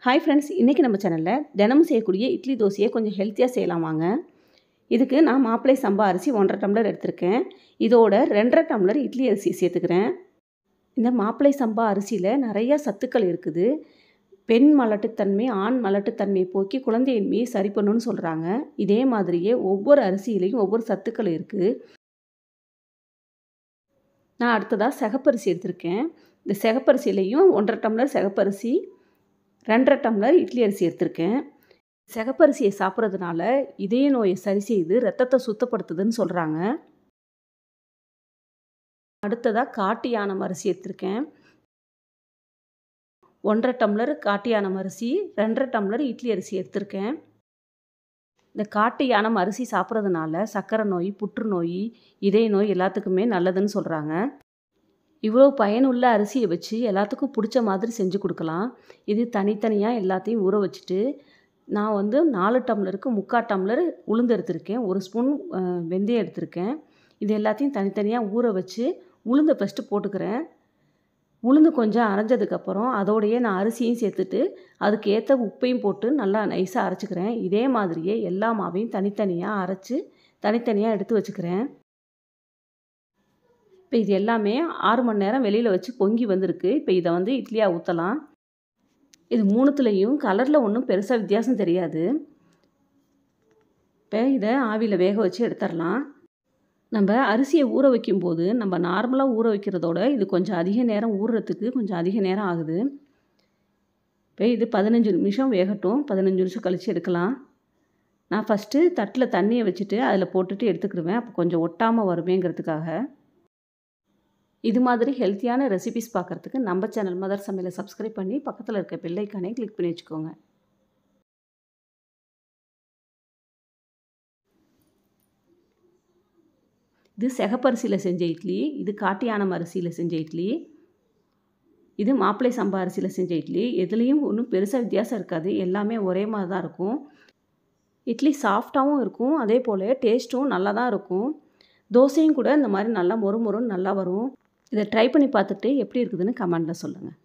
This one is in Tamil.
ஹாய் ஃப்ரெண்ட்ஸ், இன்றைக்கி நம்ம சேனலில் தினமும் செய்யக்கூடிய இட்லி தோசையை கொஞ்சம் ஹெல்த்தியாக செய்யலாம் வாங்க. இதுக்கு நான் மாப்பிளை சம்பா அரிசி 1.5 டம்ளர் எடுத்திருக்கேன். இதோட 2.5 டம்ளர் இட்லி அரிசி சேர்த்துக்கிறேன். இந்த மாப்பிளை சம்பா அரிசியில் நிறையா சத்துக்கள் இருக்குது. பெண் மலட்டுத்தன்மை, ஆண் மலட்டுத்தன்மையை போக்கி குழந்தையின்மையை சரி பண்ணணும்னு சொல்கிறாங்க. இதே மாதிரியே ஒவ்வொரு அரிசியிலையும் ஒவ்வொரு சத்துக்கள் இருக்குது. நான் அடுத்ததாக சிகப்பரிசி எடுத்திருக்கேன். இந்த சிகப்பரிசியிலையும் 1.5 டம்ளர் சிகப்பரிசி, 2.5 டம்ளர் இட்லி அரிசி எடுத்திருக்கேன். சிகப்பரிசியை சாப்பிட்றதுனால இதய நோயை சரி செய்து ரத்தத்தை சுத்தப்படுத்துதுன்னு சொல்கிறாங்க. அடுத்ததாக காட்டு யானம் அரிசி எடுத்திருக்கேன். 1.5 டம்ளர் காட்டு யானம் அரிசி, 2.5 டம்ளர் இட்லி அரிசி எடுத்திருக்கேன். இந்த காட்டு யானம் அரிசி சாப்பிட்றதுனால சர்க்கரை நோய், புற்றுநோய், இதய நோய் எல்லாத்துக்குமே நல்லதுன்னு சொல்கிறாங்க. இவ்வளோ பயனுள்ள அரிசியை வச்சு எல்லாத்துக்கும் பிடிச்ச மாதிரி செஞ்சு கொடுக்கலாம். இது தனித்தனியாக எல்லாத்தையும் ஊற வச்சுட்டு, நான் 4 டம்ளருக்கு 3/4 டம்ளர் உளுந்து எடுத்திருக்கேன். 1 ஸ்பூன் வெந்தயம் எடுத்திருக்கேன். இது எல்லாத்தையும் தனித்தனியாக ஊற வச்சு உளுந்தை ஃபஸ்ட்டு போட்டுக்கிறேன். உளுந்து கொஞ்சம் அரைஞ்சதுக்கப்புறம் அதோடையே நான் அரிசியும் சேர்த்துட்டு அதுக்கு ஏற்ற உப்பையும் போட்டு நல்லா நைஸாக அரைச்சிக்கிறேன். இதே மாதிரியே எல்லா மாவையும் தனித்தனியாக அரைச்சி தனித்தனியாக எடுத்து வச்சுக்கிறேன். இப்போ இது எல்லாமே 6 மணி நேரம் வெளியில் வச்சு பொங்கி வந்திருக்கு. இப்போ இதை இட்லியாக ஊற்றலாம். இது 3துலேயும் கலரில் ஒன்றும் பெருசாக வித்தியாசம் தெரியாது. இப்போ இதை ஆவியில் வேக வச்சு எடுத்துடலாம். நம்ம அரிசியை ஊற வைக்கும்போது நம்ம நார்மலாக ஊற வைக்கிறதோட இது கொஞ்சம் அதிக நேரம் ஊறுறதுக்கு கொஞ்சம் அதிக நேரம் ஆகுது. இப்போ இது 15 நிமிஷம் வேகட்டும். 15 நிமிஷம் கழித்து எடுக்கலாம். நான் ஃபஸ்ட்டு தட்டில் தண்ணியை வச்சுட்டு அதில் போட்டுட்டு எடுத்துக்கிடுவேன். அப்போ கொஞ்சம் ஒட்டாமல் வருமேங்கிறதுக்காக. இது மாதிரி ஹெல்த்தியான ரெசிபிஸ் பார்க்குறதுக்கு நம்ம சேனல் மதர் சமையலை சப்ஸ்கிரைப் பண்ணி பக்கத்தில் இருக்க பெல் ஐக்கானை கிளிக் பண்ணி வச்சுக்கோங்க. இது சிகப்பரிசியில் செஞ்ச இட்லி, இது காட்டு யானம் அரிசியில் செஞ்ச இட்லி, இது மாப்பிளை சம்பா அரிசியில் செஞ்ச இட்லி. எதுலேயும் ஒன்றும் பெருசாக வித்தியாசம் இருக்காது. எல்லாமே ஒரே மாதிரி தான் இருக்கும். இட்லி சாஃப்டாகவும் இருக்கும், அதே போல் டேஸ்ட்டும் நல்லா தான் இருக்கும். தோசையும் கூட இந்த மாதிரி நல்லா மொறு மொறுன்னு நல்லா வரும். இதை ட்ரை பண்ணி பார்த்துட்டு எப்படி இருக்குதுன்னு கமெண்டில் சொல்லுங்கள்.